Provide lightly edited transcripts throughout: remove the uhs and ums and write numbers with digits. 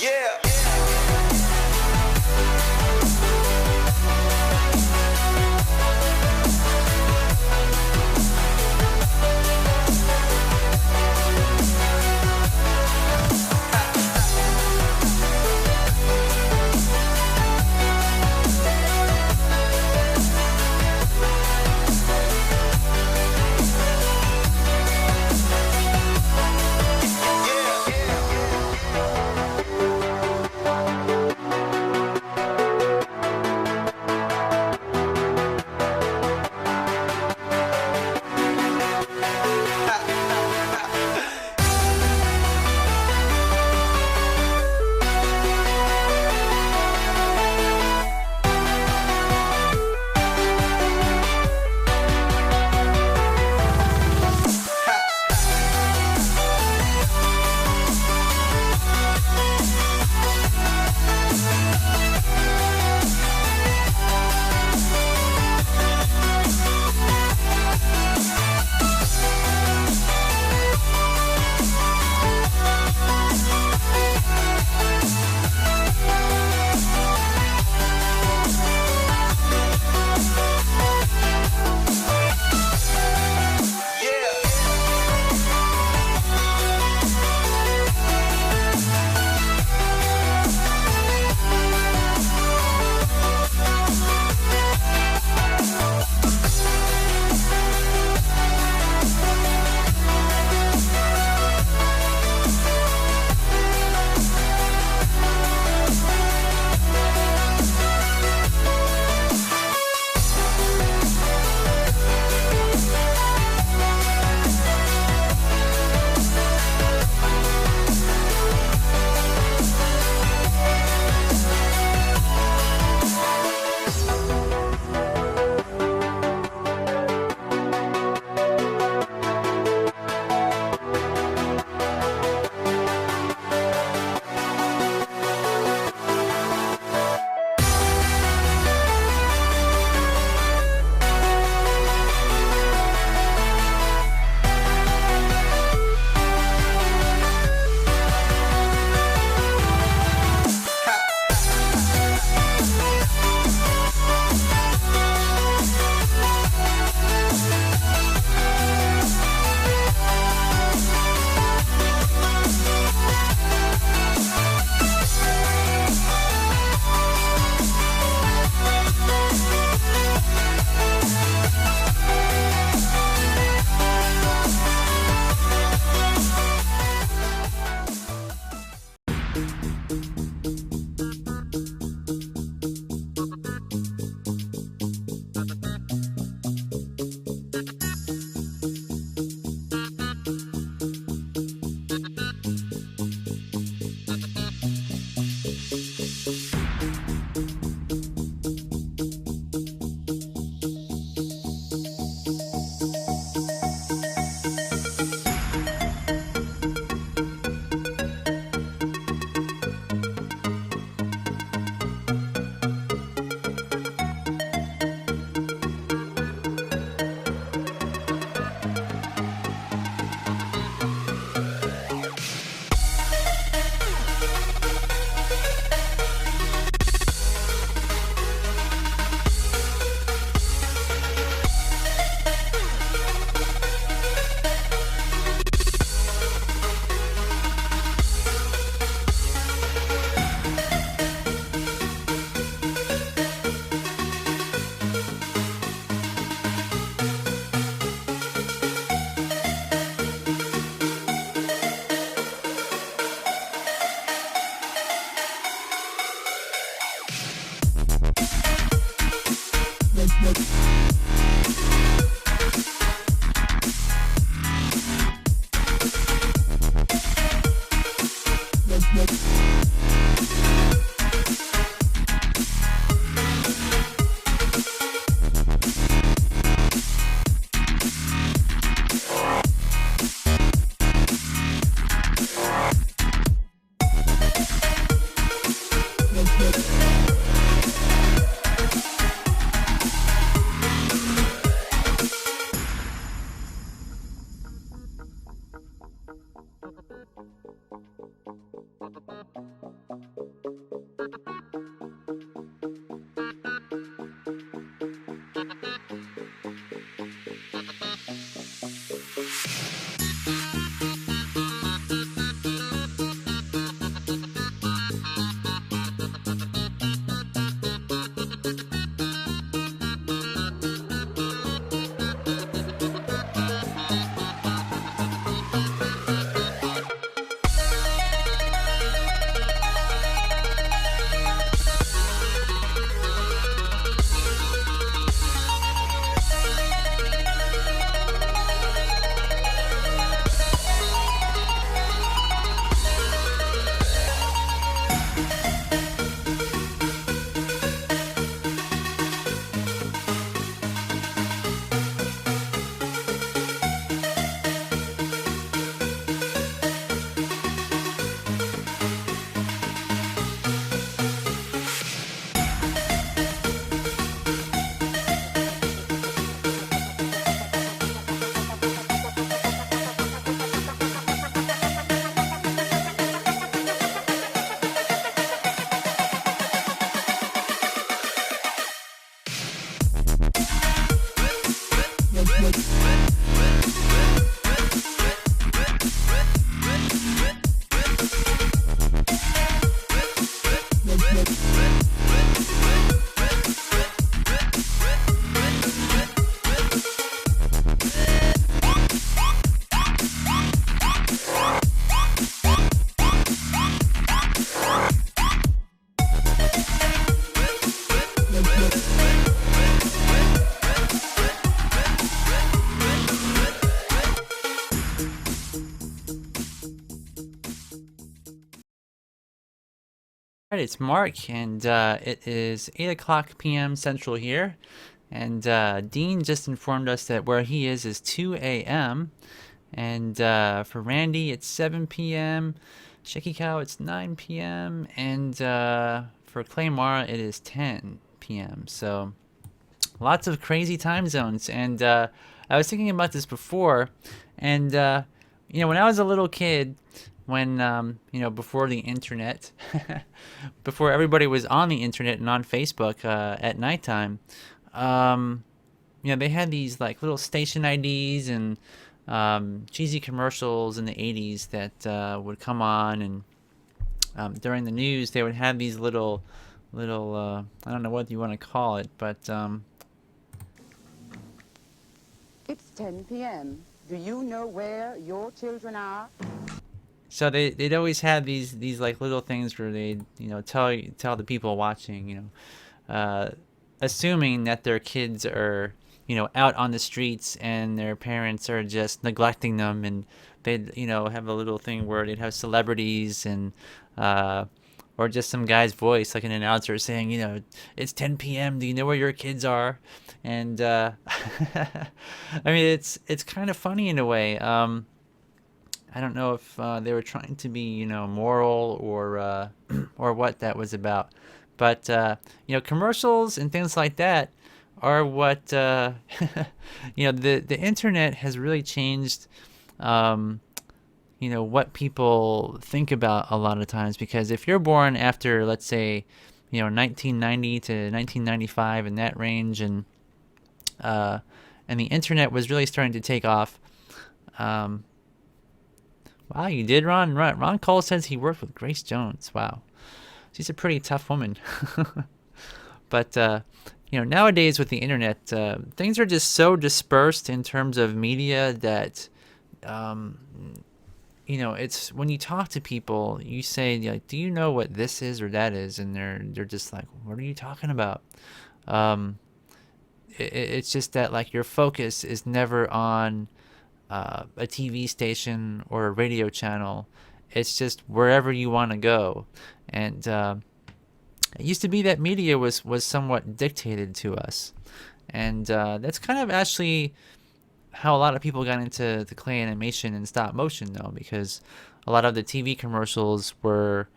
Yeah. Right, it's Mark, and it is 8 o'clock p.m. Central here. And Dean just informed us that where he is 2 a.m. And for Randy, it's 7 p.m. Shaky Cow, it's 9 p.m. And for Claymara, it is 10 p.m. So lots of crazy time zones. And I was thinking about this before. And, when I was a little kid, when, before the internet, before everybody was on the internet and on Facebook at nighttime, um, they had these like little station IDs and cheesy commercials in the 80s that would come on, and during the news they would have these little I don't know what you want to call it, but It's 10 p.m. Do you know where your children are? so they'd always have these like little things where they'd tell the people watching, uh, assuming that their kids are out on the streets and their parents are just neglecting them, and they'd have a little thing where they'd have celebrities and or just some guy's voice like an announcer saying, it's 10 p.m. Do you know where your kids are? And I mean, it's kind of funny in a way. I don't know if they were trying to be, moral or or what that was about, but commercials and things like that are what the internet has really changed. Um, what people think about a lot of times, because if you're born after, let's say, 1990 to 1995 in that range, and the internet was really starting to take off. Um, Wow, you did, Ron. Ron Cole says he worked with Grace Jones. Wow, she's a pretty tough woman. But nowadays with the internet, things are just so dispersed in terms of media that um, it's when you talk to people, you say like, "Do you know what this is or that is?" And they're just like, "What are you talking about?" Um, it's just that like your focus is never on a TV station or a radio channel. It's just wherever you want to go, and it used to be that media was somewhat dictated to us, and that's kind of actually how a lot of people got into the clay animation and stop motion, though, because a lot of the TV commercials were,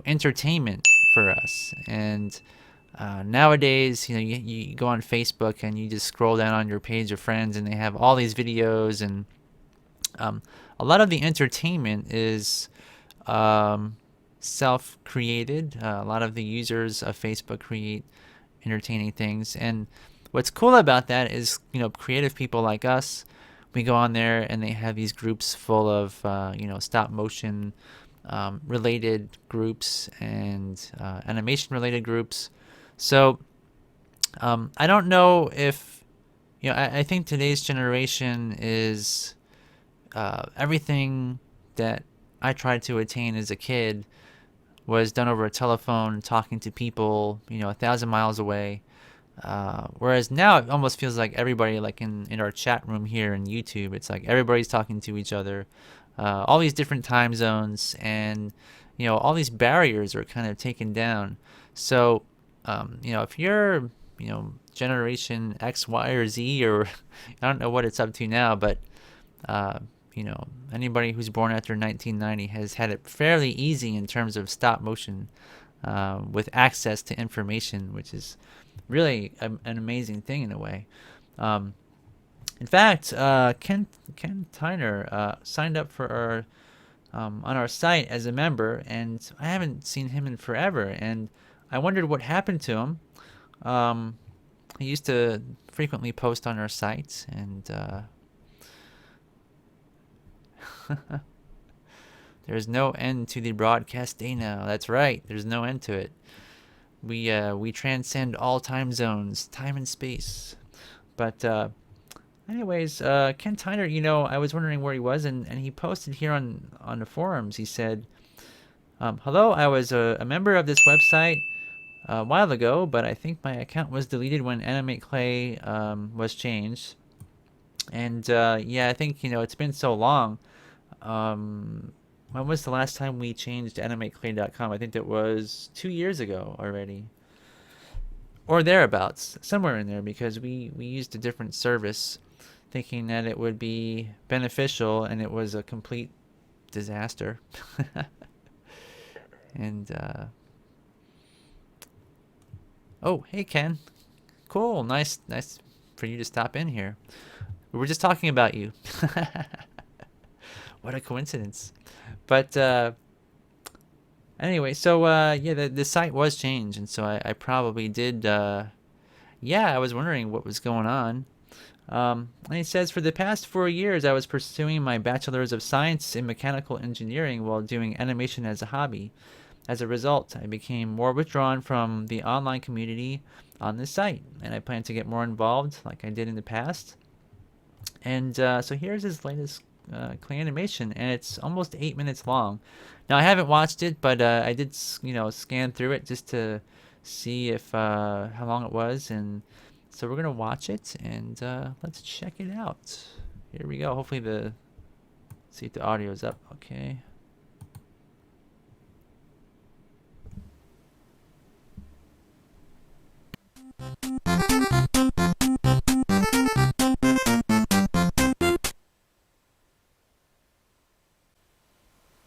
entertainment for us. And nowadays, you go on Facebook and you just scroll down on your page of friends, and they have all these videos, and um, a lot of the entertainment is self-created. A lot of the users of Facebook create entertaining things, and what's cool about that is, creative people like us, we go on there and they have these groups full of, stop motion related groups and animation related groups. So I don't know if, I think today's generation is everything that I tried to attain as a kid was done over a telephone, talking to people, 1,000 miles away. Whereas now it almost feels like everybody, like in our chat room here in YouTube, it's like everybody's talking to each other, all these different time zones, and all these barriers are kind of taken down. So, if you're generation X, Y, or Z, or I don't know what it's up to now, but uh, anybody who's born after 1990 has had it fairly easy in terms of stop motion, with access to information, which is really an amazing thing in a way. Um, in fact, Ken Tyner signed up for our on our site as a member, and I haven't seen him in forever, and I wondered what happened to him. Um, he used to frequently post on our site, and there's no end to the broadcast day now. That's right. There's no end to it. We transcend all time zones, time and space. But anyways, Ken Tyner, I was wondering where he was, and he posted here on the forums. He said, "Hello, I was a member of this website a while ago, but I think my account was deleted when Animate Clay was changed. And yeah, I think it's been so long. Um, When was the last time we changed animateclay.com? I think that was 2 years ago already, or thereabouts, somewhere in there, because we used a different service, thinking that it would be beneficial, and it was a complete disaster. And oh, hey Ken, cool, nice for you to stop in here. We were just talking about you. What a coincidence. But anyway, so yeah, the site was changed, and so I probably did. Yeah, I was wondering what was going on. And it says, for the past 4 years, I was pursuing my bachelor's of science in mechanical engineering while doing animation as a hobby. As a result, I became more withdrawn from the online community on this site, and I plan to get more involved like I did in the past. And so here's his latest Clay animation, and it's almost 8 minutes long. Now I haven't watched it, but I did, scan through it just to see if how long it was, and so we're gonna watch it and let's check it out. Here we go. Hopefully see if the audio is up. Okay.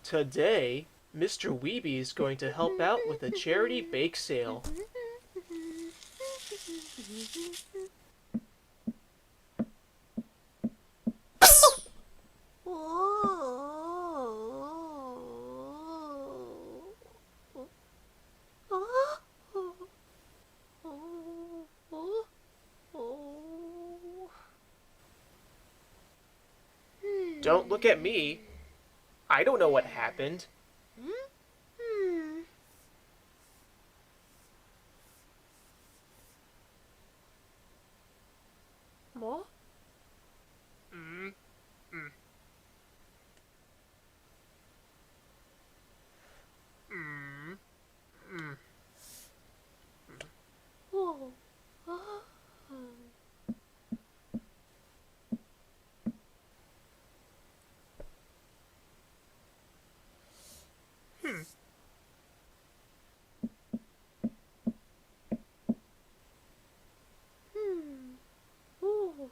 Today, Mr. Weeby is going to help out with a charity bake sale. Don't look at me. I don't know what happened. 뭐? 음, 음, 음, 음. 오, 아, 흠, 오.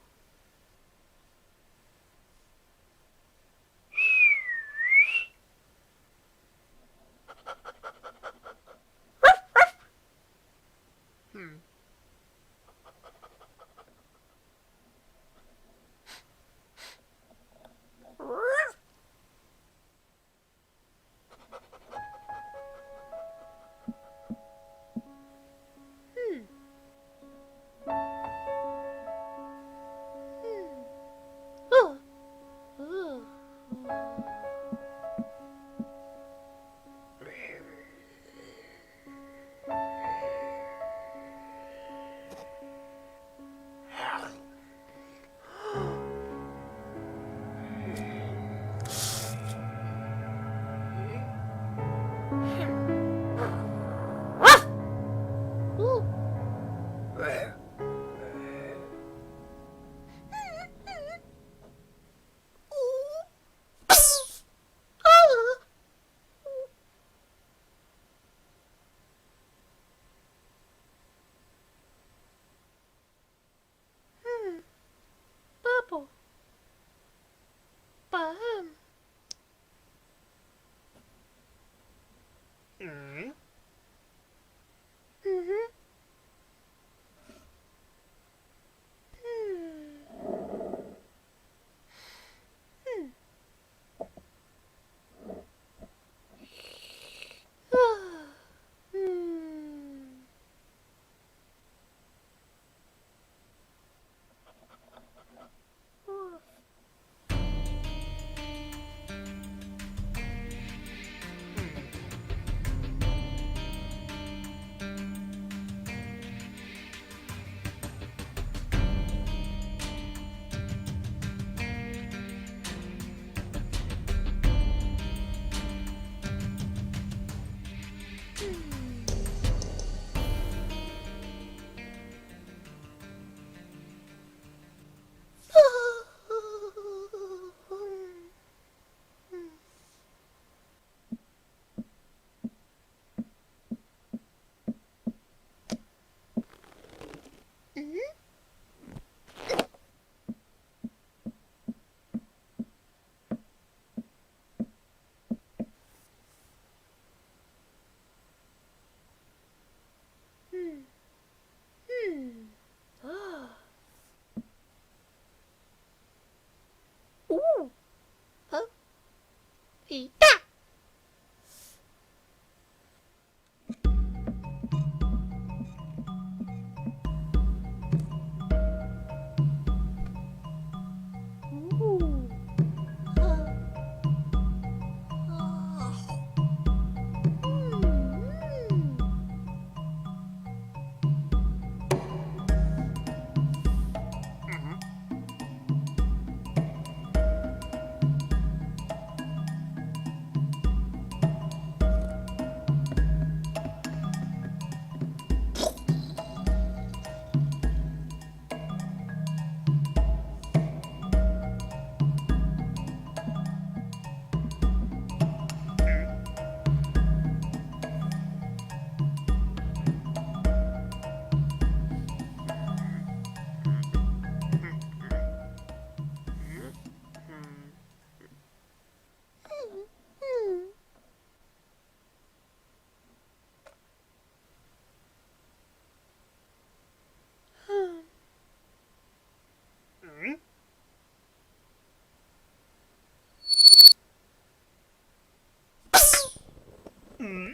Oh.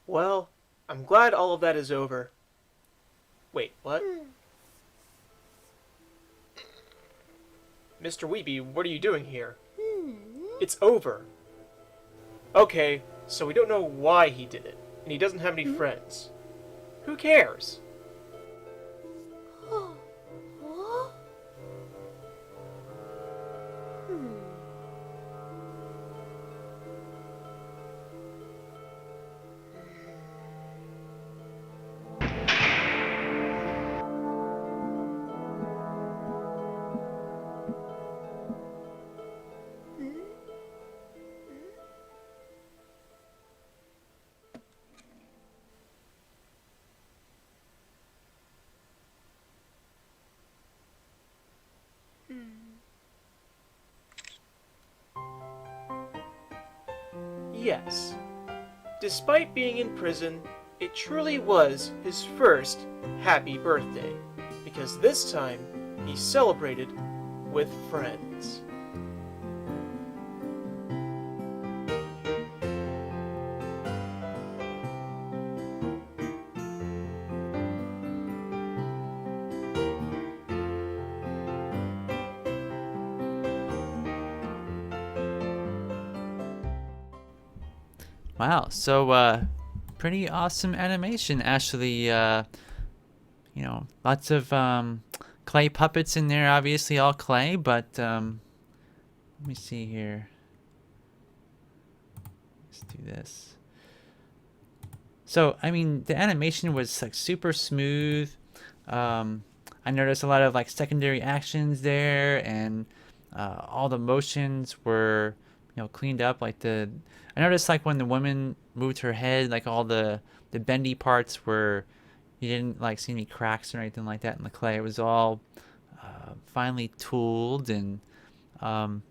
Well, I'm glad all of that is over. Wait, what? Mr. Weeby, what are you doing here? It's over. Okay, so we don't know why he did it, and he doesn't have any friends. Who cares? Yes. Despite being in prison, it truly was his first happy birthday, because this time he celebrated with friends. Wow, so pretty awesome animation, actually. Lots of clay puppets in there, obviously all clay, but let me see here. Let's do this. So, I mean, the animation was like super smooth. I noticed a lot of like secondary actions there, and all the motions were, cleaned up. I noticed like when the woman moved her head, like all the bendy parts were, you didn't like see any cracks or anything like that in the clay. It was all finely tooled, and um,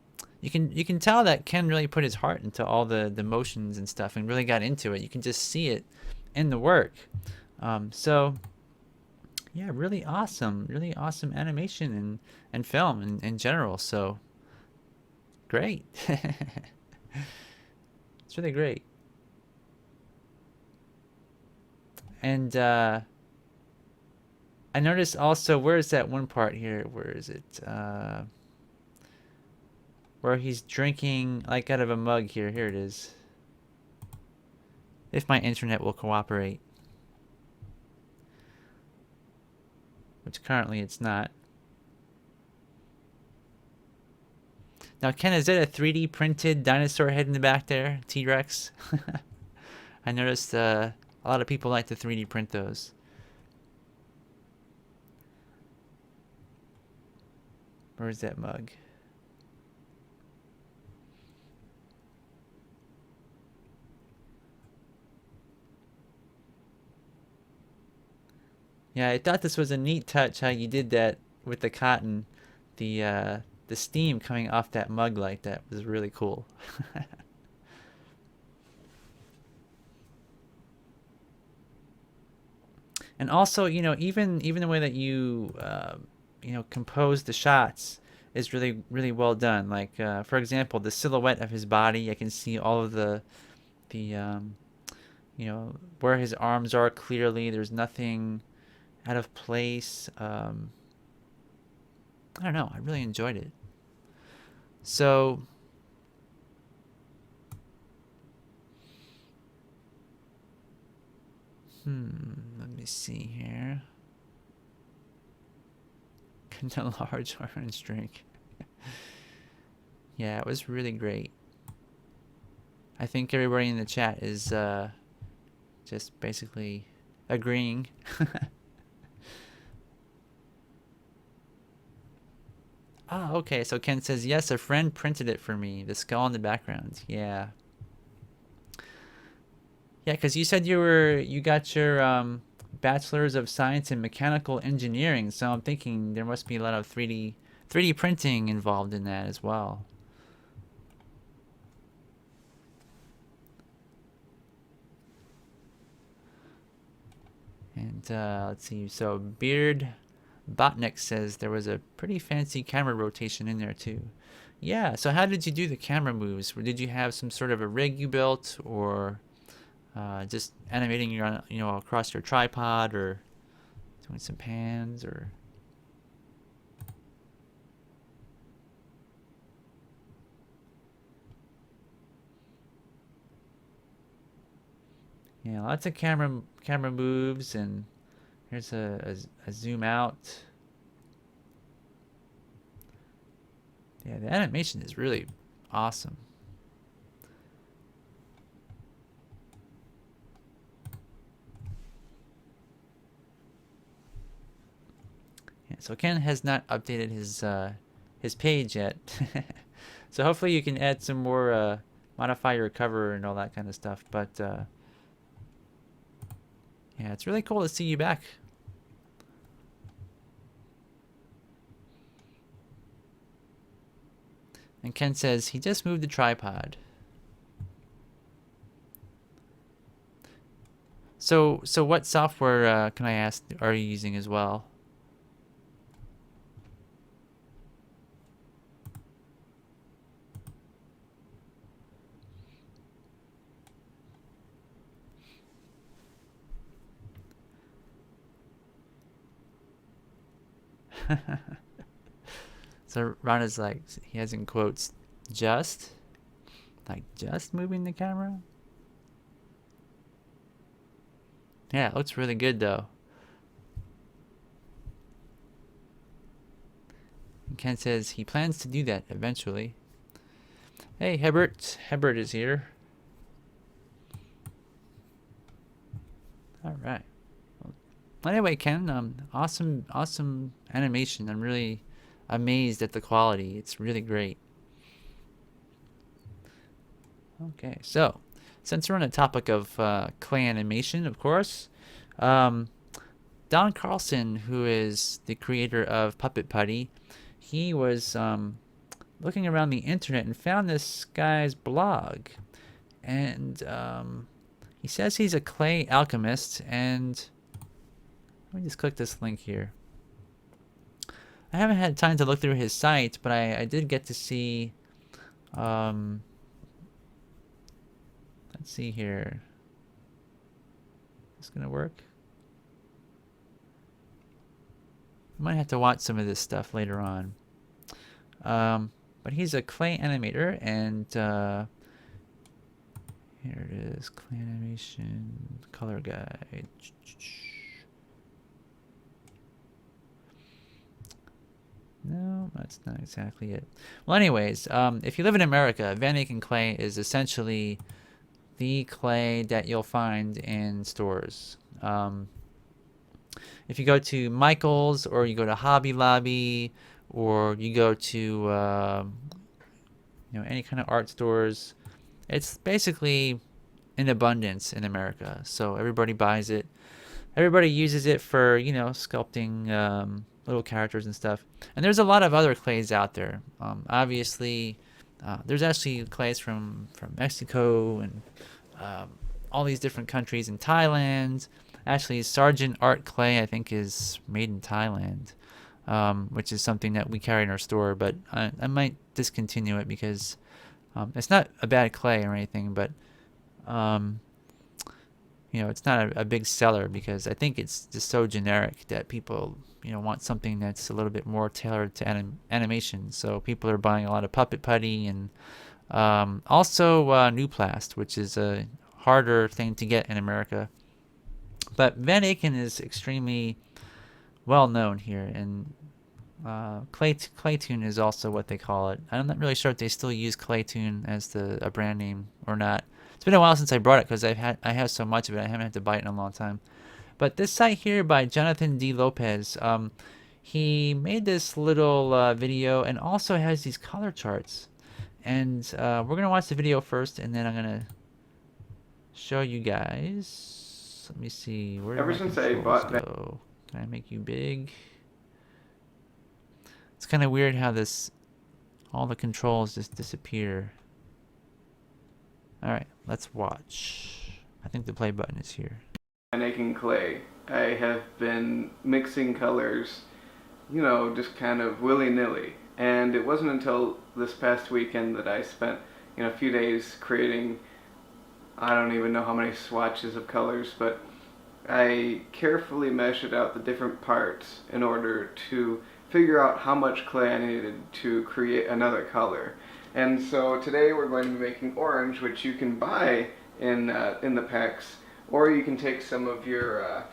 you can tell that Ken really put his heart into all the motions and stuff, and really got into it. You can just see it in the work. So yeah, really awesome animation and film in general. So great. It's really great. And I noticed also, where is that one part here? Where is it? Where he's drinking like out of a mug here. Here it is. If my internet will cooperate. Which currently it's not. Now, Ken, is that a 3D printed dinosaur head in the back there? T-Rex? I noticed a lot of people like to 3D print those. Where's that mug? Yeah, I thought this was a neat touch how you did that with the cotton. The steam coming off that mug like that was really cool. And also, even the way that you compose the shots is really well done. Like for example, the silhouette of his body, I can see all of the where his arms are clearly. There's nothing out of place. I don't know. I really enjoyed it. So, let me see here. A large orange drink. Yeah, it was really great. I think everybody in the chat is just basically agreeing. Ah, okay. So Ken says, yes, a friend printed it for me. The skull in the background. Yeah. Yeah, because you said you got your bachelor's of science in mechanical engineering. So I'm thinking there must be a lot of 3D printing involved in that as well. And let's see. So Beard Botnik says there was a pretty fancy camera rotation in there too. Yeah. So how did you do the camera moves? Or did you have some sort of a rig you built, or just animating your across your tripod, or doing some pans, or yeah, lots of camera moves. And here's a zoom out. Yeah, the animation is really awesome. Yeah, so Ken has not updated his page yet. So hopefully you can add some more modify your cover and all that kind of stuff. But yeah, it's really cool to see you back. And Ken says he just moved the tripod. So what software can I ask are you using as well? So Ron is like, he has in quotes, just moving the camera. Yeah, it looks really good though. And Ken says he plans to do that eventually. Hey, Hebert. Hebert is here. All right. Well, anyway, Ken, awesome animation. I'm really amazed at the quality. It's really great. Okay, so since we're on the topic of clay animation, of course, um, Don Carlson, who is the creator of Puppet Putty, he was looking around the internet and found this guy's blog. And he says he's a clay alchemist. And let me just click this link here. I haven't had time to look through his site, but I did get to see. Let's see here. Is this gonna work? I might have to watch some of this stuff later on. But he's a clay animator, and here it is, clay animation color guide. No, that's not exactly it. Well, anyways, if you live in America, Van Aken clay is essentially the clay that you'll find in stores. If you go to Michael's, or you go to Hobby Lobby, or you go to any kind of art stores, it's basically in abundance in America. So everybody buys it. Everybody uses it for sculpting little characters and stuff. And there's a lot of other clays out there. Obviously, there's actually clays from Mexico and all these different countries, in Thailand. Actually, Sargent Art Clay, I think, is made in Thailand, which is something that we carry in our store. But I might discontinue it because it's not a bad clay or anything, but it's not a big seller, because I think it's just so generic that people want something that's a little bit more tailored to animation. So people are buying a lot of Puppet Putty, and also Nuplast, which is a harder thing to get in America. But Van Aken is extremely well known here, and Claytoon is also what they call it. I'm not really sure if they still use Claytoon as a brand name or not. It's been a while since I brought it, because I have so much of it. I haven't had to buy it in a long time. But this site here by Jonathan D. Lopez, he made this little video and also has these color charts. And we're going to watch the video first, and then I'm going to show you guys. Let me see. Where do Ever my since I controls bought go? Can I make you big? It's kind of weird how all the controls just disappear. Alright, let's watch. I think the play button is here. making clay, I have been mixing colors, you know, just kind of willy-nilly. And it wasn't until this past weekend that I spent, you know, a few days creating, I don't even know how many swatches of colors, but I carefully measured out the different parts in order to figure out how much clay I needed to create another color. And so today we're going to be making orange, which you can buy in the packs, or you can take some of your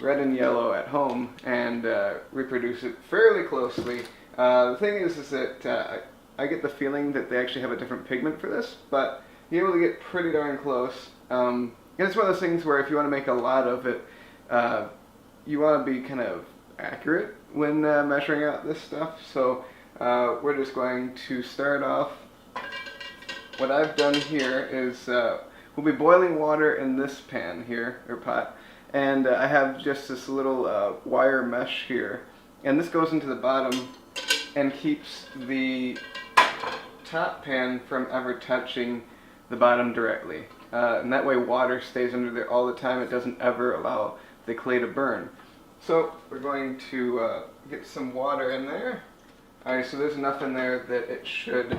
red and yellow at home and reproduce it fairly closely. The thing is that I get the feeling that they actually have a different pigment for this, but you're able to get pretty darn close. It's one of those things where if you want to make a lot of it, you want to be kind of accurate when measuring out this stuff. So we're just going to start off. What I've done here is we'll be boiling water in this pan here, or pot, and I have just this little wire mesh here, and this goes into the bottom and keeps the top pan from ever touching the bottom directly. And that way water stays under there all the time. It doesn't ever allow the clay to burn. So we're going to get some water in there. Alright, so there's enough in there that it should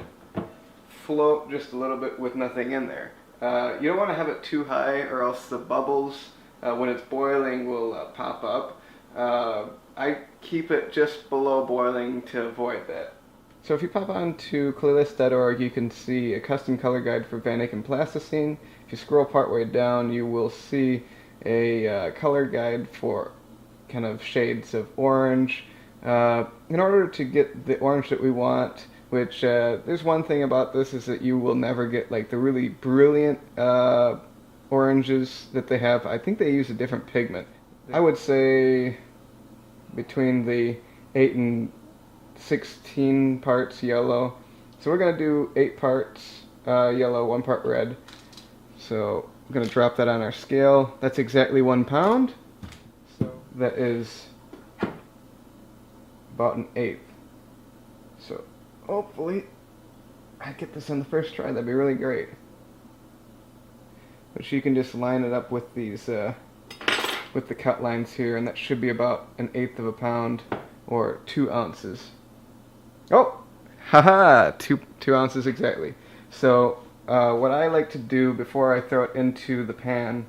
float just a little bit with nothing in there. You don't want to have it too high, or else the bubbles when it's boiling will pop up. I keep it just below boiling to avoid that. So if you pop on to claylist.org, you can see a custom color guide for Van Eyck and Plasticine. If you scroll partway down, you will see a color guide for kind of shades of orange. In order to get the orange that we want, which there's one thing about this, is that you will never get like the really brilliant oranges that they have. I think they use a different pigment. I would say between the 8 and 16 parts yellow. So we're going to do 8 parts yellow, 1 part red. So I'm going to drop that on our scale. That's exactly 1 pound. So that is about an eighth. So hopefully I get this on the first try. That'd be really great. But you can just line it up with these with the cut lines here, and that should be about an eighth of a pound, or 2 ounces. Oh, haha, 2 ounces exactly. So what I like to do before I throw it into the pan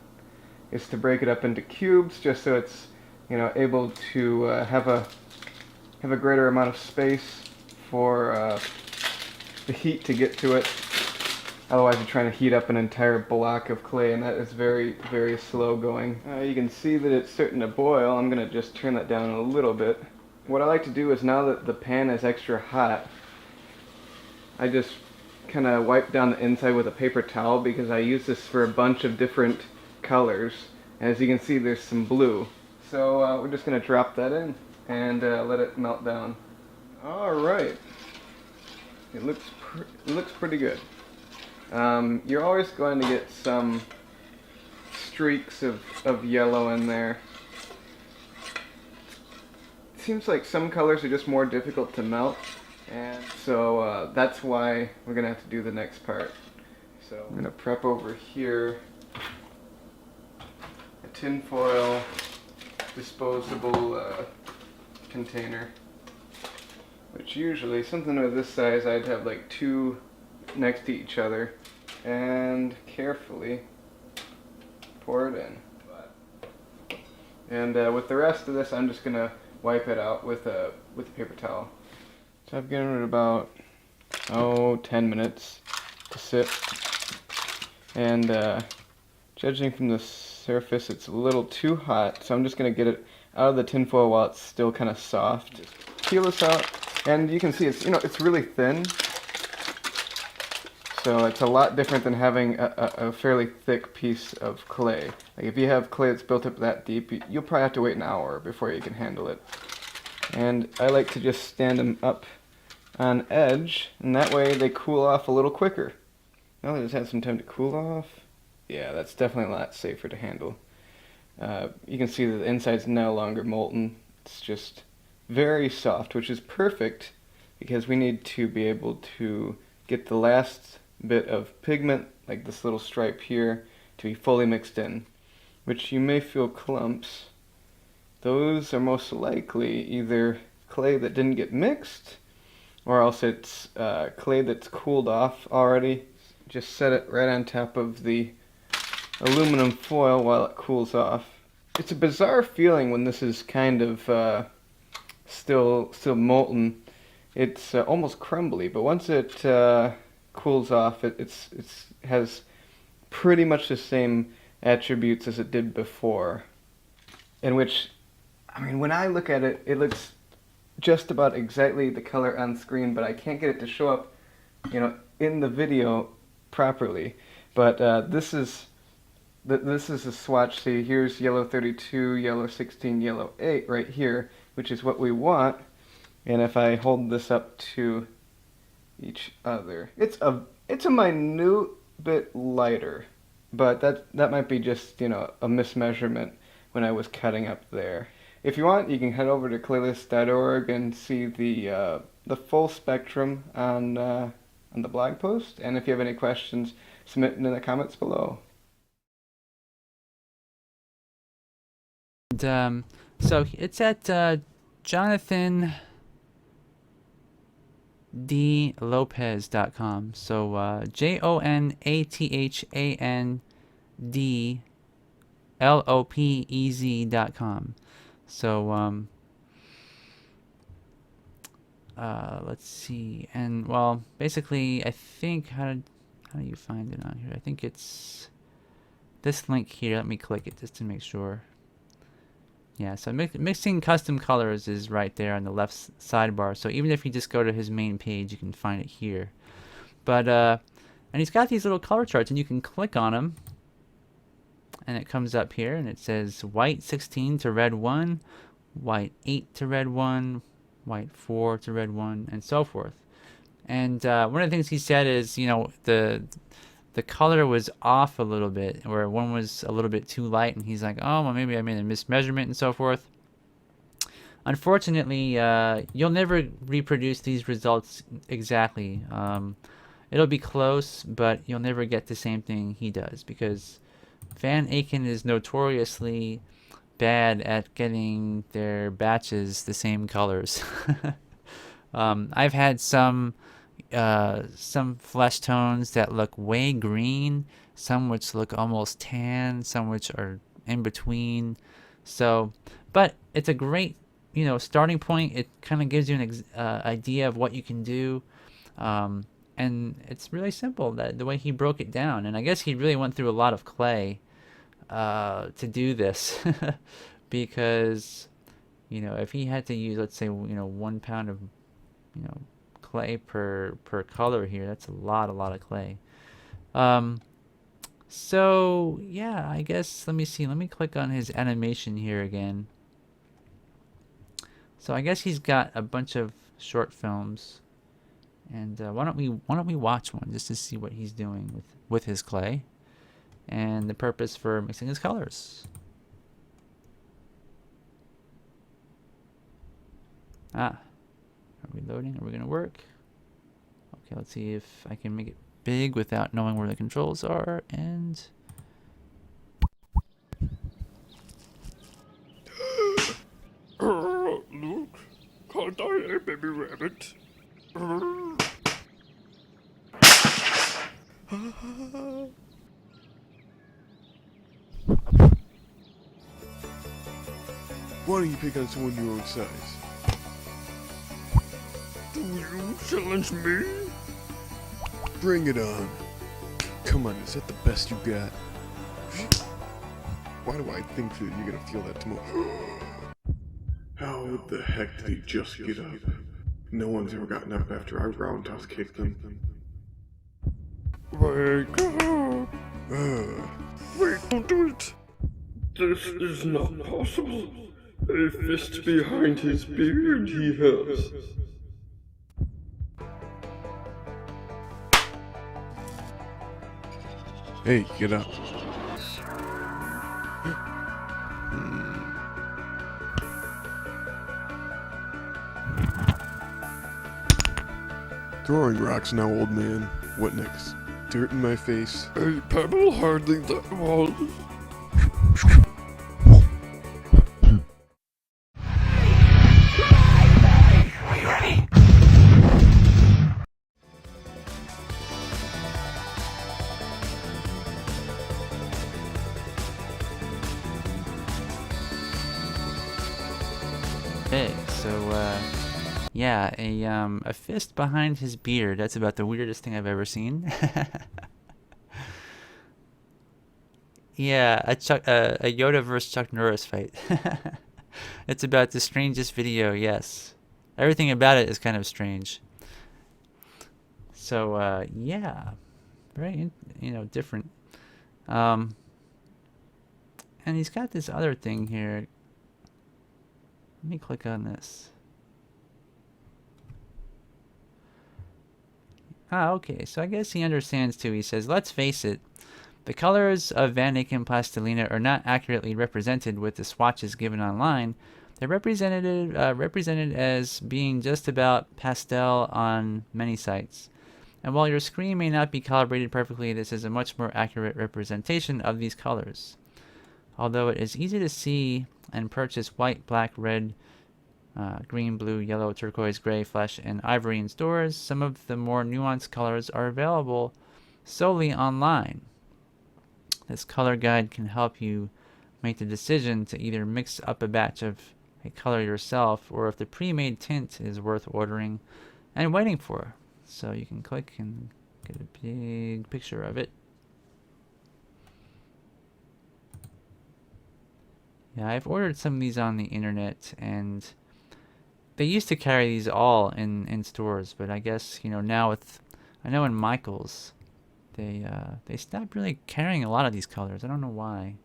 is to break it up into cubes, just so it's, you know, able to have a greater amount of space for the heat to get to it. Otherwise you're trying to heat up an entire block of clay, and that is very, very slow going. You can see that it's starting to boil. I'm going to just turn that down a little bit. What I like to do is, now that the pan is extra hot, I just kind of wipe down the inside with a paper towel, because I use this for a bunch of different colors. And as you can see, there's some blue. So we're just going to drop that in and let it melt down. Alright. It looks pretty good. You're always going to get some streaks of yellow in there. It seems like some colors are just more difficult to melt, and so that's why we're going to have to do the next part. So I'm going to prep over here a tinfoil disposable container, which usually, something of this size, I'd have like 2 next to each other, and carefully pour it in. And with the rest of this, I'm just gonna wipe it out with a paper towel. So I've given it about 10 minutes to sit, and judging from the surface, it's a little too hot, so I'm just gonna get it out of the tinfoil while it's still kind of soft. Just peel this out, and you can see it's, you know, it's really thin. So it's a lot different than having a fairly thick piece of clay. Like if you have clay that's built up that deep, you'll probably have to wait an hour before you can handle it. And I like to just stand them up on edge, and that way they cool off a little quicker. Now they just had some time to cool off. Yeah, that's definitely a lot safer to handle. You can see that the inside's no longer molten. It's just very soft, which is perfect because we need to be able to get the last bit of pigment, like this little stripe here, to be fully mixed in, which you may feel clumps. Those are most likely either clay that didn't get mixed, or else it's clay that's cooled off already. Just set it right on top of the aluminum foil while it cools off. It's a bizarre feeling when this is kind of still molten. It's almost crumbly, but once it cools off, it has pretty much the same attributes as it did before. In which, I mean, when I look at it, it looks just about exactly the color on screen, but I can't get it to show up, in the video properly. But this is a swatch. See, here's yellow 32, yellow 16, yellow 8 right here, which is what we want. And if I hold this up to each other, it's a minute bit lighter, but that might be just a mismeasurement when I was cutting up there. If you want, you can head over to claylist.org and see the full spectrum on the blog post. And if you have any questions, submit it in the comments below. And so it's at JonathanDLopez.com. So JonathanDLopez.com. So let's see. And well, basically, I think how do you find it on here? I think it's this link here. Let me click it just to make sure. Yeah, so mixing custom colors is right there on the left sidebar. So even if you just go to his main page, you can find it here. But and he's got these little color charts, and you can click on them, and it comes up here, and it says white 16 to red 1, white 8 to red 1, white 4 to red 1, and so forth. And one of the things he said is, the color was off a little bit, where one was a little bit too light, and he's like, oh, well, maybe I made a mismeasurement and so forth. Unfortunately, you'll never reproduce these results exactly. It'll be close, but you'll never get the same thing he does, because Van Aken is notoriously bad at getting their batches the same colors. I've had some flesh tones that look way green, some which look almost tan, some which are in between. So, but it's a great, starting point. It kind of gives you an idea of what you can do, and it's really simple, the way he broke it down. And I guess he really went through a lot of clay to do this, because if he had to use, let's say, 1 pound of clay per color here, that's a lot of clay. So yeah, I guess let me click on his animation here again. So I guess he's got a bunch of short films, and why don't we watch one just to see what he's doing with his clay and the purpose for mixing his colors. Are we loading? Are we gonna work? Okay, let's see if I can make it big without knowing where the controls are. And Luke, can't I a baby rabbit? Why don't you pick on someone your own size? Do you challenge me? Bring it on. Come on, is that the best you got? Why do I think that you're gonna feel that tomorrow? How the heck did he just get up? No one's ever gotten up after I roundhouse kicked him. Wake up! Wait, don't do it! This is not possible. A fist behind his beard he has. Hey, get up. Throwing rocks now, old man. What next? Dirt in my face? A pebble hardly that was. Okay, so yeah, a fist behind his beard. That's about the weirdest thing I've ever seen. Yeah, a Yoda versus Chuck Norris fight. It's about the strangest video. Yes, everything about it is kind of strange. So yeah, very different. And he's got this other thing here. Let me click on this. Ah, okay. So I guess he understands too. He says, "Let's face it, the colors of Van Eyck and Plastilina are not accurately represented with the swatches given online. They're represented as being just about pastel on many sites. And while your screen may not be calibrated perfectly, this is a much more accurate representation of these colors. Although it is easy to see and purchase white, black, red, green, blue, yellow, turquoise, gray, flesh, and ivory in stores, some of the more nuanced colors are available solely online. This color guide can help you make the decision to either mix up a batch of a color yourself or if the pre-made tint is worth ordering and waiting for." So you can click and get a big picture of it. Yeah, I've ordered some of these on the internet, and they used to carry these all in stores, but I guess now I know in Michaels they stopped really carrying a lot of these colors. I don't know why.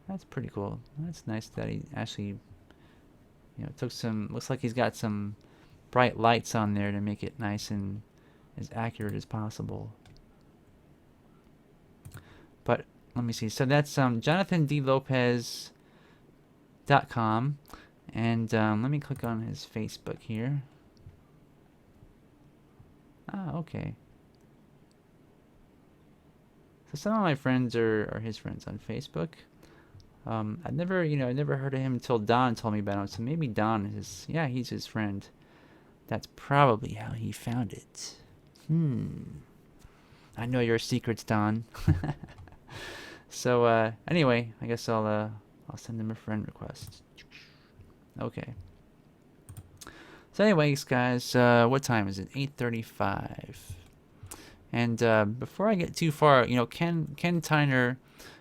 That's pretty cool. That's nice that he actually took some. Looks like he's got some bright lights on there to make it nice and as accurate as possible. But let me see. So that's JonathanDLopez.com, and let me click on his Facebook here. Ah, okay. So some of my friends are his friends on Facebook. I never heard of him until Don told me about him. So maybe Don is, he's his friend. That's probably how he found it. I know your secrets, Don. So anyway, I guess I'll send him a friend request. Okay. So anyways, guys, what time is it? 8:35. And before I get too far, Ken Tyner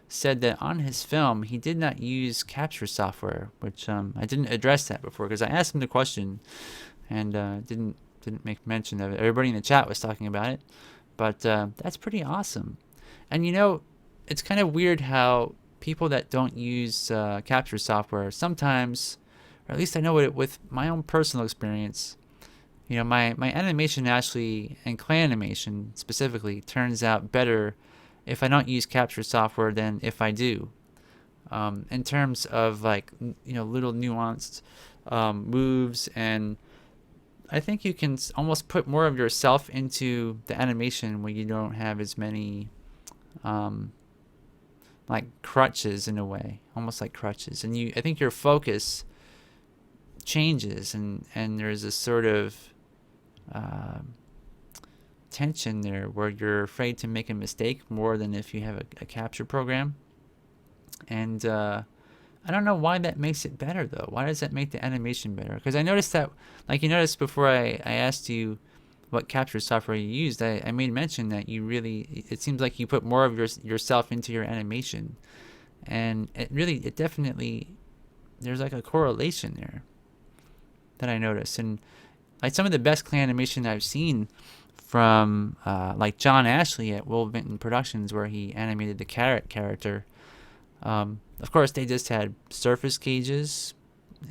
said that on his film he did not use capture software, which I didn't address that before because I asked him the question and didn't make mention of it. Everybody in the chat was talking about it, but that's pretty awesome. And it's kind of weird how people that don't use capture software sometimes, or at least I know it with my own personal experience, my animation actually, and clay animation specifically, turns out better if I don't use capture software than if I do. In terms of little nuanced moves, and I think you can almost put more of yourself into the animation when you don't have as many crutches in a way, almost like crutches, and I think your focus changes, and there's a sort of tension there where you're afraid to make a mistake more than if you have a capture program. And I don't know why that makes it better though. Why does that make the animation better? Because I noticed that, you noticed before I asked you what capture software you used, I made mention that it seems like you put more of yourself into your animation, and it definitely, there's a correlation there that I noticed. And like some of the best clay animation I've seen from like John Ashley at Will Vinton Productions, where he animated the carrot character. Of course, they just had surface cages,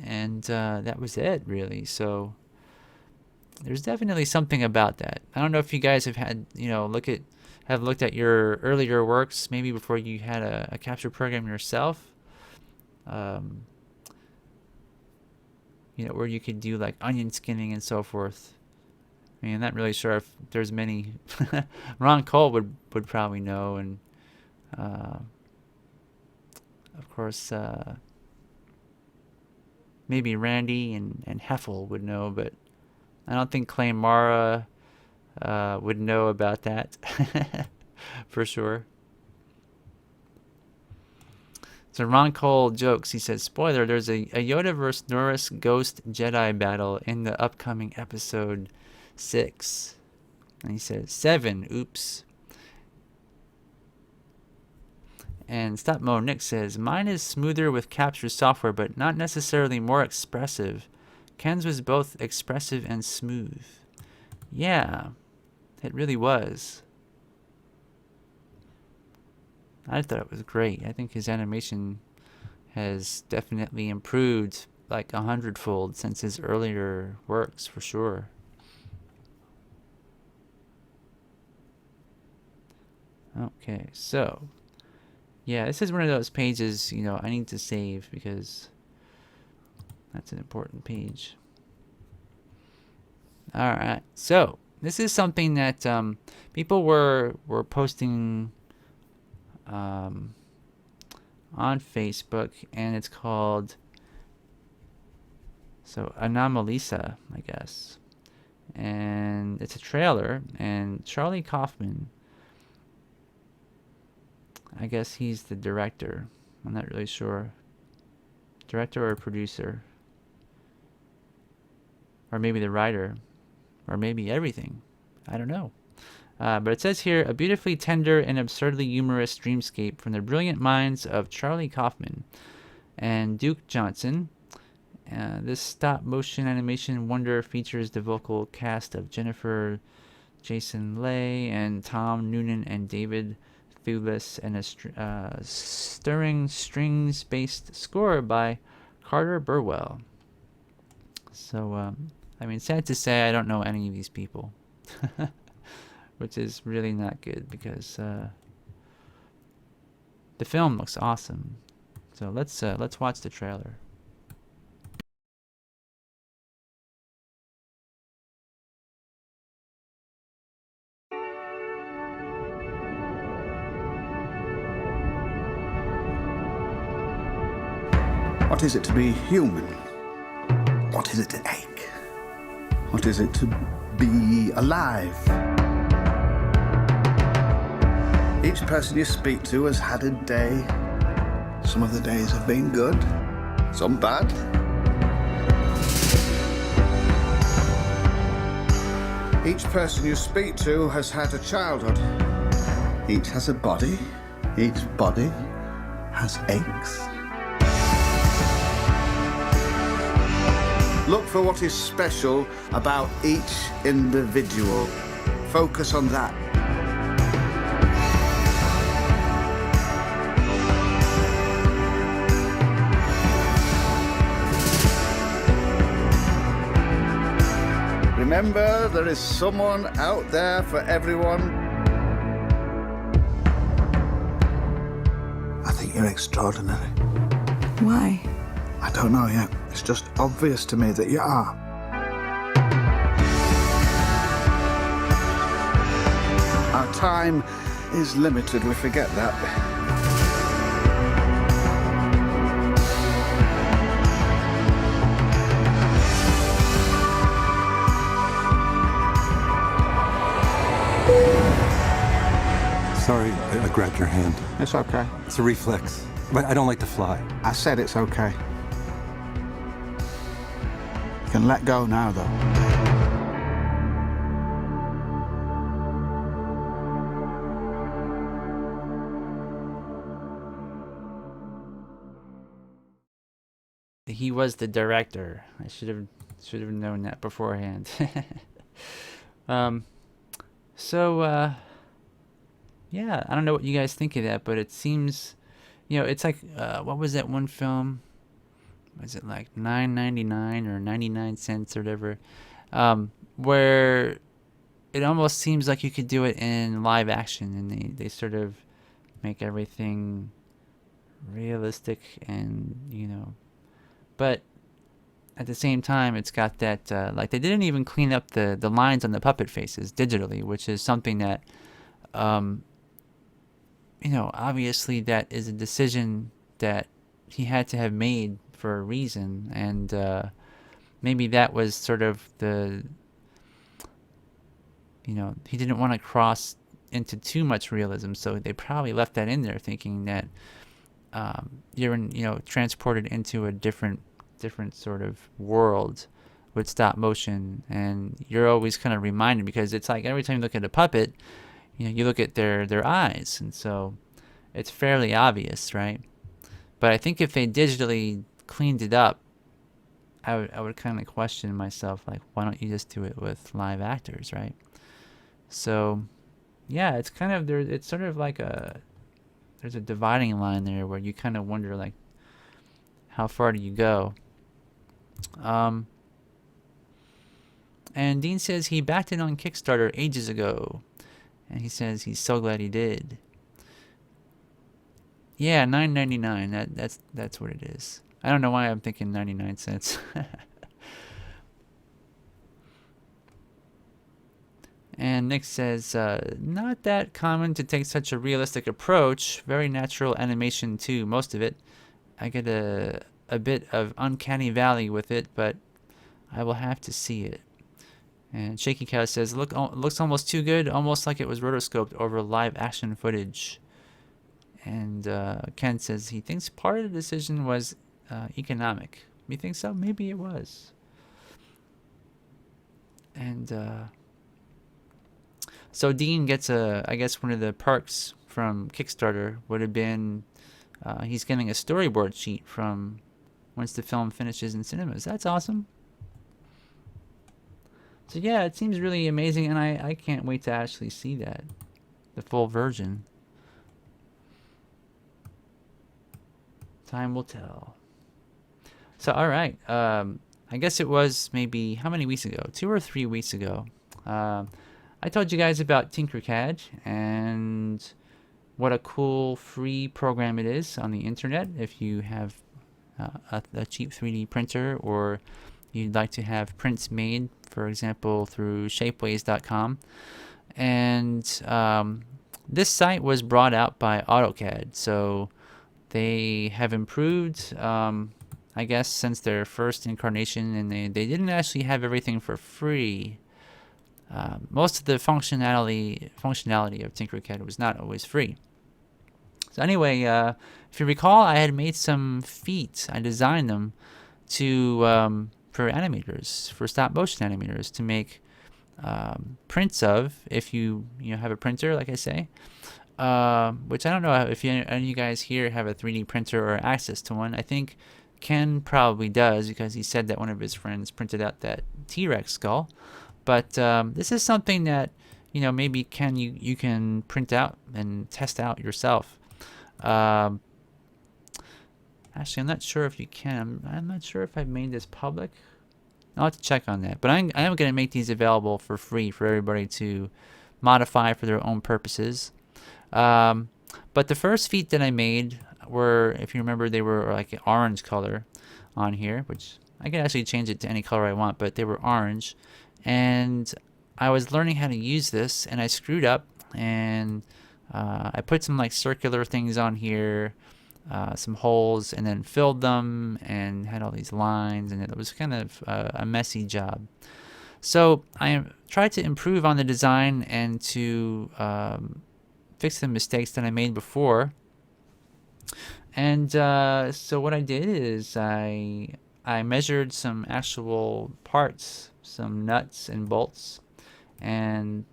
and that was it, really. So there's definitely something about that. I don't know if you guys have had, have looked at your earlier works, maybe before you had a capture program yourself. Where you could do like onion skinning and so forth. I mean, I'm not really sure if there's many. Ron Cole would probably know, and of course, maybe Randy and Heffel would know, but I don't think Clay Mara would know about that for sure. So Ron Cole jokes. He says, spoiler, there's a Yoda vs. Norris Ghost Jedi battle in the upcoming episode 6. And he says, 7, oops. And Stop Mo Nick says, mine is smoother with capture software, but not necessarily more expressive. Ken's was both expressive and smooth. Yeah, it really was. I thought it was great. I think his animation has definitely improved like 100-fold since his earlier works, for sure. Okay, so yeah, this is one of those pages, I need to save because that's an important page. All right, so this is something that people were posting on Facebook, and it's called Anomalisa, I guess, and it's a trailer, and Charlie Kaufman, I guess he's the director. I'm not really sure. Director or producer. Or maybe the writer. Or maybe everything. I don't know. But it says here, a beautifully tender and absurdly humorous dreamscape from the brilliant minds of Charlie Kaufman and Duke Johnson. This stop-motion animation wonder features the vocal cast of Jennifer Jason Leigh and Tom Noonan and David Thewlis, and a stirring strings-based score by Carter Burwell. So, sad to say I don't know any of these people. Which is really not good because the film looks awesome. So let's watch the trailer. What is it to be human? What is it to ache? What is it to be alive? Each person you speak to has had a day. Some of the days have been good, some bad. Each person you speak to has had a childhood. Each has a body. Each body has aches. Look for what is special about each individual. Focus on that. Remember, there is someone out there for everyone. I think you're extraordinary. Why? I don't know yet. It's just obvious to me that you are. Our time is limited, we forget that. Sorry, I grabbed your hand. It's okay. It's a reflex. But I don't like to fly. I said it's okay. You can let go now, though. He was the director. I should have Should have known that beforehand. um, so, yeah, I don't know what you guys think of that, but it seems, it's like, what was that one film? Was it like $9.99 or 99 cents or whatever? Where it almost seems like you could do it in live action, and they sort of make everything realistic, and but at the same time it's got that like they didn't even clean up the lines on the puppet faces digitally, which is something that obviously that is a decision that he had to have made for a reason, and maybe that was sort of he didn't want to cross into too much realism, so they probably left that in there thinking that you're transported into a different sort of world with stop motion, and you're always kind of reminded, because it's like every time you look at a puppet, you look at their eyes, and so it's fairly obvious, right? But I think if they digitally cleaned it up, I would kind of question myself, like, why don't you just do it with live actors, right? So yeah, it's kind of there. It's sort of like there's a dividing line there where you kind of wonder, like, how far do you go? And Dean says he backed it on Kickstarter ages ago, and he says he's so glad he did. Yeah, $9.99. That's what it is. I don't know why I'm thinking 99 cents. And Nick says, not that common to take such a realistic approach. Very natural animation too, most of it. I get a bit of uncanny valley with it, but I will have to see it. And Shaky Cow says, looks almost too good, almost like it was rotoscoped over live action footage. And Ken says he thinks part of the decision was economic. You think so? Maybe it was. And so Dean gets I guess one of the perks from Kickstarter would have been he's getting a storyboard sheet from once the film finishes in cinemas. That's awesome. So yeah, it seems really amazing, and I can't wait to actually see that, the full version. Time will tell. So all right, I guess it was maybe how many weeks ago? 2 or 3 weeks ago. I told you guys about Tinkercad and what a cool free program it is on the internet if you have a cheap 3D printer, or you'd like to have prints made, for example, through shapeways.com. And this site was brought out by AutoCAD, so they have improved, I guess, since their first incarnation, and they didn't actually have everything for free. Most of the functionality of Tinkercad was not always free. So anyway, if you recall, I had made some feet. I designed them for animators, for stop motion animators, to make prints of, if you have a printer, like I say. Which I don't know if any of you guys here have a 3D printer or access to one. I think Ken probably does, because he said that one of his friends printed out that T-Rex skull. But this is something that maybe Ken you can print out and test out yourself. Actually, I'm not sure if you can. I'm not sure if I've made this public. I'll have to check on that. But I am going to make these available for free for everybody to modify for their own purposes. But the first feet that I made were, if you remember, they were like an orange color on here, which I can actually change it to any color I want, but they were orange. And I was learning how to use this, and I screwed up, and I put some like circular things on here, some holes, and then filled them and had all these lines, and it was kind of a messy job. So I tried to improve on the design and to fix the mistakes that I made before. And so what I did is I measured some actual parts, some nuts and bolts, and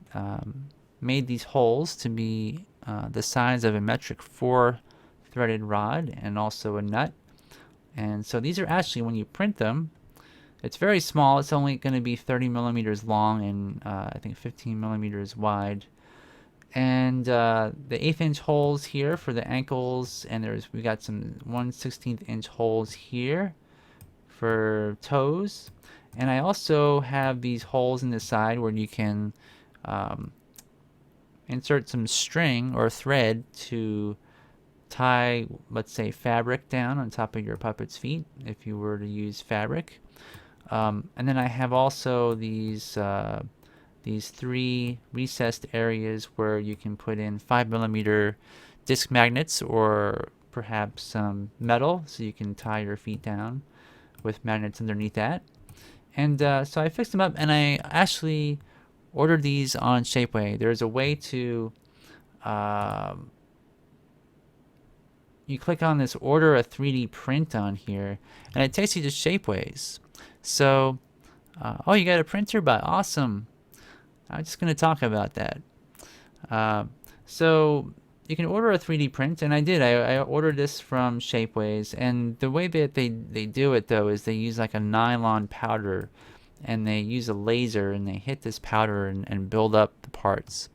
made these holes to be the size of a metric 4 threaded rod and also a nut. And so these are actually, when you print them, It's very small. It's only going to be 30 millimeters long and I think 15 millimeters wide. And the 1/8 inch holes here for the ankles, and we got some 1/16 inch holes here for toes. And I also have these holes in the side where you can insert some string or thread to tie, let's say, fabric down on top of your puppet's feet if you were to use fabric. And then I have also these 3 recessed areas where you can put in 5mm disc magnets or perhaps some metal so you can tie your feet down with magnets underneath that. And so I fixed them up, and I actually ordered these on Shapeway. There's a way to you click on this order a 3D print on here, and it takes you to Shapeways. So oh, you got a printer bot, awesome. I'm just going to talk about that. So you can order a 3D print, and I did. I ordered this from Shapeways, and the way that they do it, though, is they use like a nylon powder, and they use a laser, and they hit this powder and build up the parts.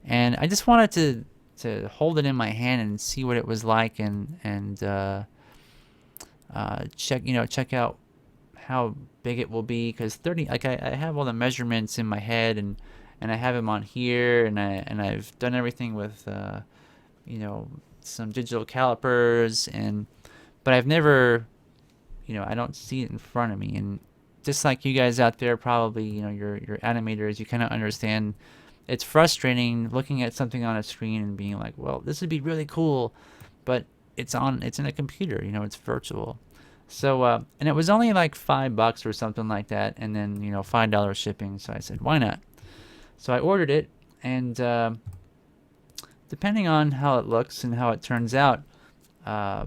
And I just wanted to hold it in my hand and see what it was like, and check out how big it will be, because 30, like I have all the measurements in my head, and I have them on here, and I've done everything with some digital calipers, but I've never, I don't see it in front of me. And just like you guys out there, probably, you're animators, you kind of understand it's frustrating looking at something on a screen and being like, well, this would be really cool, but it's in a computer, it's virtual. So and it was only like $5 or something like that, and then $5 shipping. So I said, why not? So I ordered it, and depending on how it looks and how it turns out, I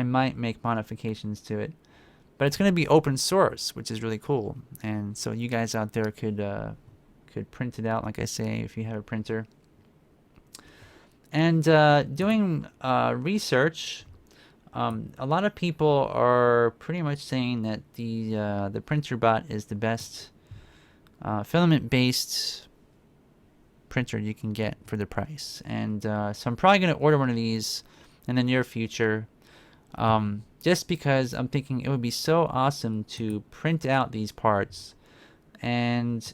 might make modifications to it. But it's going to be open source, which is really cool. And so you guys out there could print it out, like I say, if you have a printer. And doing research, a lot of people are pretty much saying that the printer bot is the best filament-based printer you can get for the price. And so I'm probably going to order one of these in the near future, just because I'm thinking it would be so awesome to print out these parts, and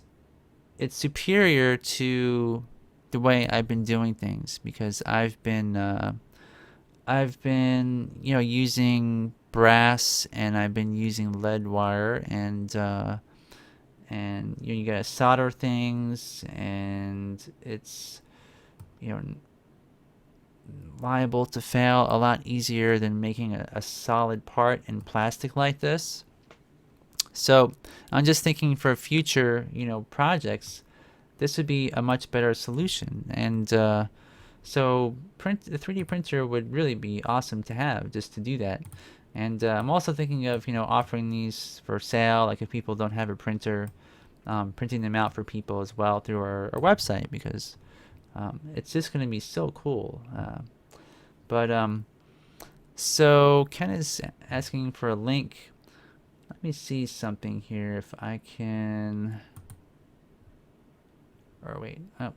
it's superior to the way I've been doing things, because I've been using brass, and I've been using lead wire, and you gotta solder things, and it's liable to fail a lot easier than making a solid part in plastic like this. So I'm just thinking for future projects, this would be a much better solution. And so the 3D printer would really be awesome to have, just to do that. And I'm also thinking of offering these for sale, like if people don't have a printer, printing them out for people as well through our website, because it's just going to be so cool. So Ken is asking for a link. Let me see something here if I can. Or wait, oh.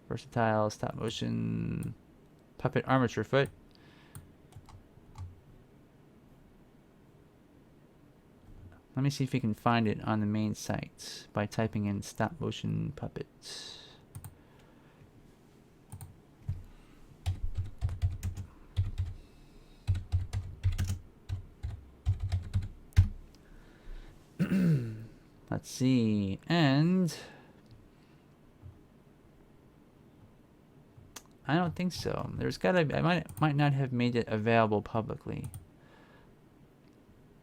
Versatile stop motion puppet armature foot. Let me see if you can find it on the main site by typing in stop motion puppet. Let's see, and I don't think so. There's gotta, I might not have made it available publicly.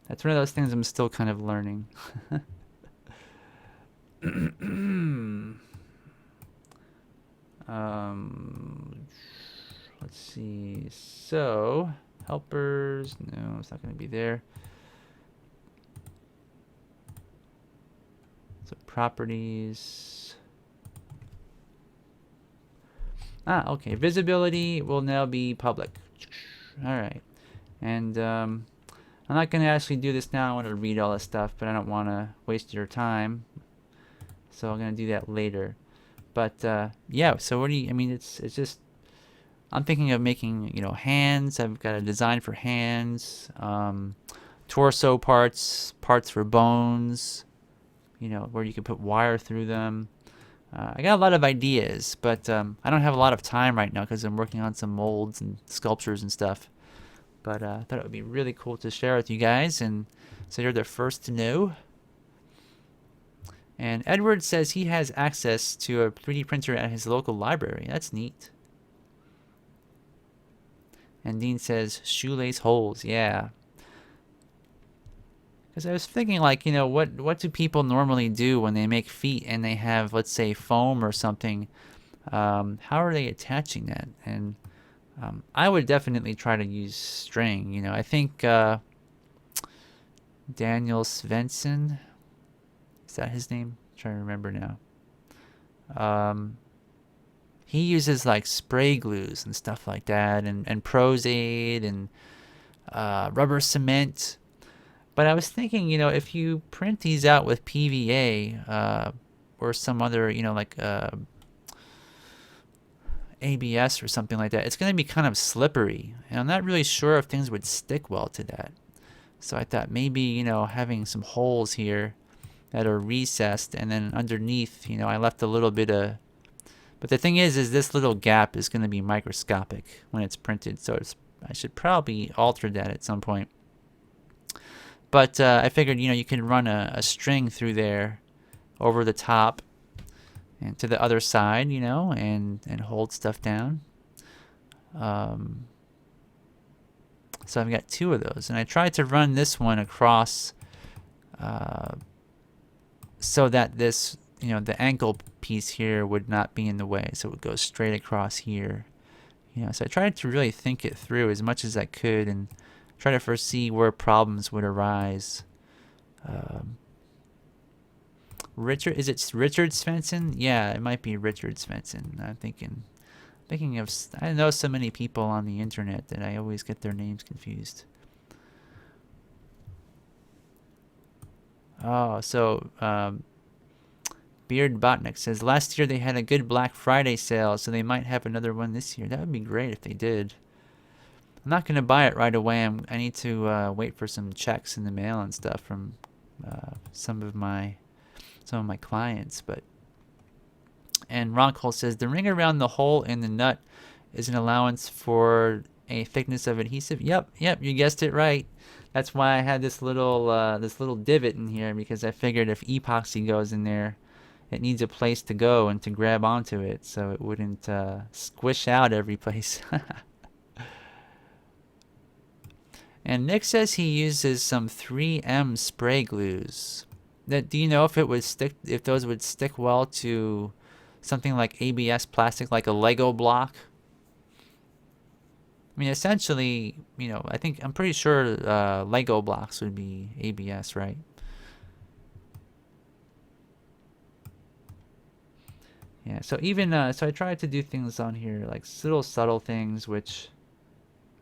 That's one of those things I'm still kind of learning. Let's see. So helpers, no, it's not going to be there. So properties. Okay. Visibility will now be public. All right. And I'm not going to actually do this now. I want to read all this stuff, but I don't want to waste your time. So I'm going to do that later. But yeah, so what do you, I mean, it's just, I'm thinking of making, hands. I've got a design for hands, torso parts, parts for bones, where you can put wire through them. I got a lot of ideas, but I don't have a lot of time right now because I'm working on some molds and sculptures and stuff. But I thought it would be really cool to share with you guys, and so you're the first to know. And Edward says he has access to a 3D printer at his local library. That's neat. And Dean says shoelace holes. Yeah. Because I was thinking, like, what do people normally do when they make feet and they have, let's say, foam or something? How are they attaching that? And I would definitely try to use string. I think Daniel Svensson, is that his name? I'm trying to remember now. He uses like spray glues and stuff like that, and Pros-Aid and rubber cement. But I was thinking, if you print these out with PVA or some other, like ABS or something like that, it's going to be kind of slippery. And I'm not really sure if things would stick well to that. So I thought maybe, having some holes here that are recessed, and then underneath, I left a little bit of... But the thing is this little gap is going to be microscopic when it's printed. So I should probably alter that at some point. But I figured, you can run a string through there over the top and to the other side, and hold stuff down. So I've got two of those. And I tried to run this one across so that this, the ankle piece here would not be in the way. So it would go straight across here. So I tried to really think it through as much as I could and try to foresee where problems would arise. Is it Richard Svensson? Yeah, it might be Richard Svensson. I'm thinking of, I know so many people on the internet that I always get their names confused. Oh, so Beard Botnick says last year they had a good Black Friday sale, so they might have another one this year. That would be great if they did. I'm not going to buy it right away. I need to wait for some checks in the mail and stuff from some of my clients. And Ron Cole says the ring around the hole in the nut is an allowance for a thickness of adhesive. Yep, you guessed it right. That's why I had this little divot in here, because I figured if epoxy goes in there, it needs a place to go and to grab onto it, so it wouldn't squish out every place. And Nick says he uses some 3M spray glues. Do you know if it would stick? If those would stick well to something like ABS plastic, like a Lego block? I mean, essentially, I'm pretty sure Lego blocks would be ABS, right? Yeah. So even so, I tried to do things on here like little subtle things, which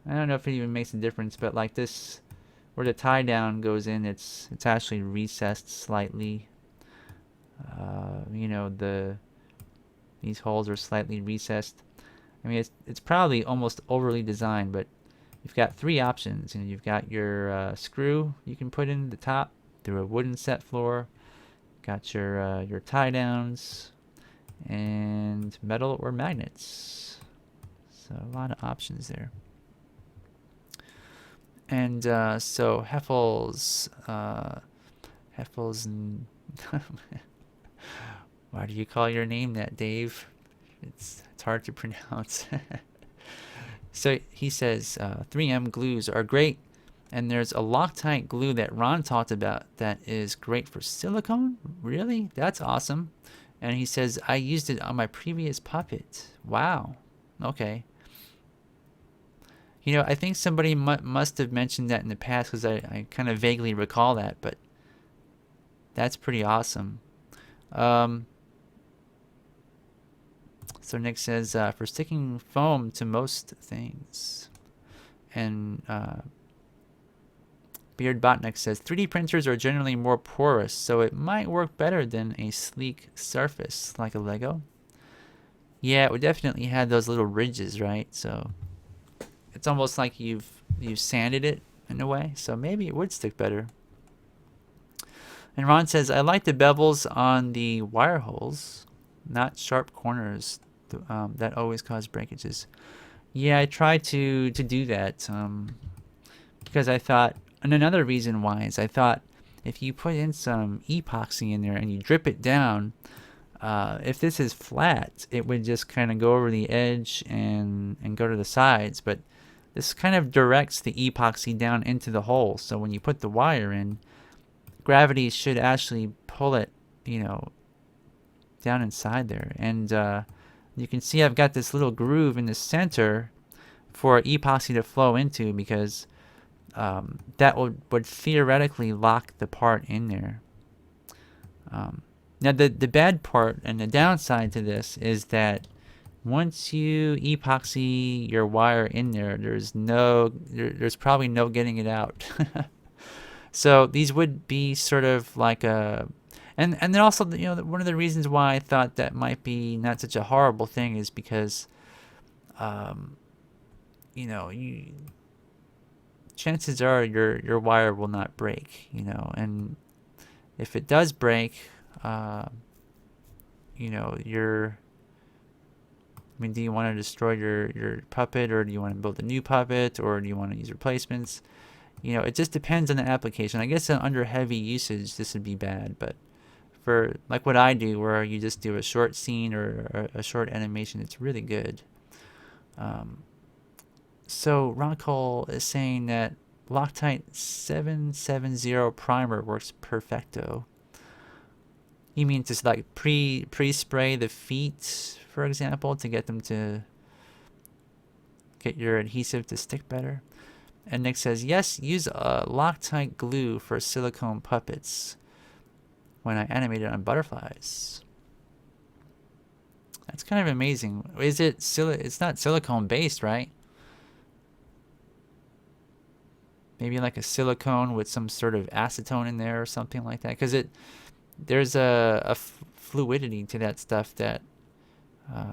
I don't know if it even makes a difference, but like this, where the tie down goes in, it's actually recessed slightly. These holes are slightly recessed. I mean, it's probably almost overly designed, but you've got three options. You've got your screw you can put in the top through a wooden set floor. Got your tie downs and metal or magnets. So a lot of options there. And so Heffel's and why do you call your name that, Dave? It's hard to pronounce. So he says 3M glues are great, and there's a Loctite glue that Ron talked about that is great for silicone. Really? That's awesome. And he says I used it on my previous puppet. Wow. Okay. I think somebody must have mentioned that in the past, because I kind of vaguely recall that, but that's pretty awesome. So Nick says, for sticking foam to most things. And Beard Botnik says 3D printers are generally more porous, so it might work better than a sleek surface like a Lego. Yeah, it would definitely have those little ridges, right? So it's almost like you've sanded it in a way, so maybe it would stick better. And Ron says, I like the bevels on the wire holes, not sharp corners that always cause breakages. Yeah, I tried to do that because I thought, and another reason why is I thought if you put in some epoxy in there and you drip it down, if this is flat, it would just kind of go over the edge and go to the sides. But this kind of directs the epoxy down into the hole. So when you put the wire in, gravity should actually pull it, down inside there. And you can see I've got this little groove in the center for epoxy to flow into, because that would theoretically lock the part in there. Now the bad part and the downside to this is that once you epoxy your wire in there, there's probably no getting it out. So these would be sort of like a, and then also one of the reasons why I thought that might be not such a horrible thing is because chances are your wire will not break, and if it does break, do you want to destroy your puppet, or do you want to build a new puppet, or do you want to use replacements? It just depends on the application. I guess under heavy usage, this would be bad, but for like what I do, where you just do a short scene or a short animation, it's really good. So Rockall is saying that Loctite 770 primer works perfecto. You mean to like pre-spray the feet, for example, to get them to get your adhesive to stick better? And Nick says, yes, use Loctite glue for silicone puppets when I animated on butterflies. That's kind of amazing. Is it it's not silicone based, right? Maybe like a silicone with some sort of acetone in there or something like that, because there's a fluidity to that stuff that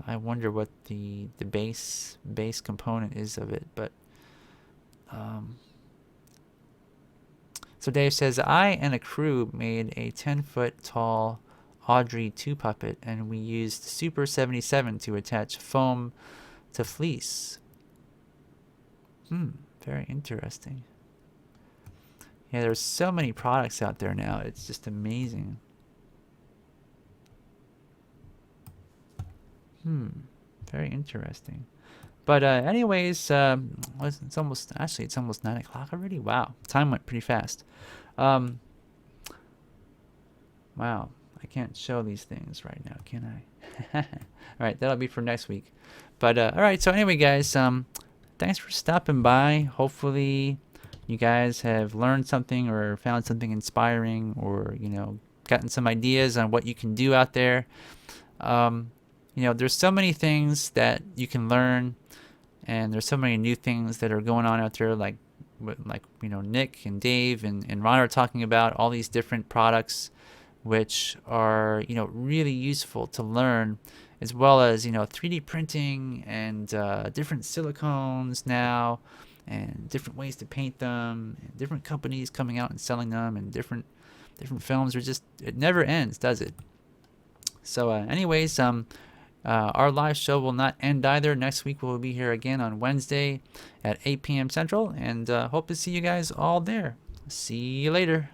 I wonder what the base component is of it. But so Dave says, I and a crew made a 10-foot tall Audrey 2 puppet, and we used Super 77 to attach foam to fleece. Very interesting. Yeah, there's so many products out there now. It's just amazing. Very interesting. But anyways, it's almost 9 o'clock already. Wow, time went pretty fast. Wow, I can't show these things right now, can I? All right, that'll be for next week. But all right, so anyway, guys, thanks for stopping by. Hopefully you guys have learned something or found something inspiring, or gotten some ideas on what you can do out there. There's so many things that you can learn, and there's so many new things that are going on out there, like Nick and Dave and Ron are talking about all these different products, which are really useful to learn, as well as 3D printing and different silicones now, and different ways to paint them, and different companies coming out and selling them, and different films. It never ends, does it? So anyways, our live show will not end either. Next week we'll be here again on Wednesday at 8 p.m. Central, and hope to see you guys all there. See you later.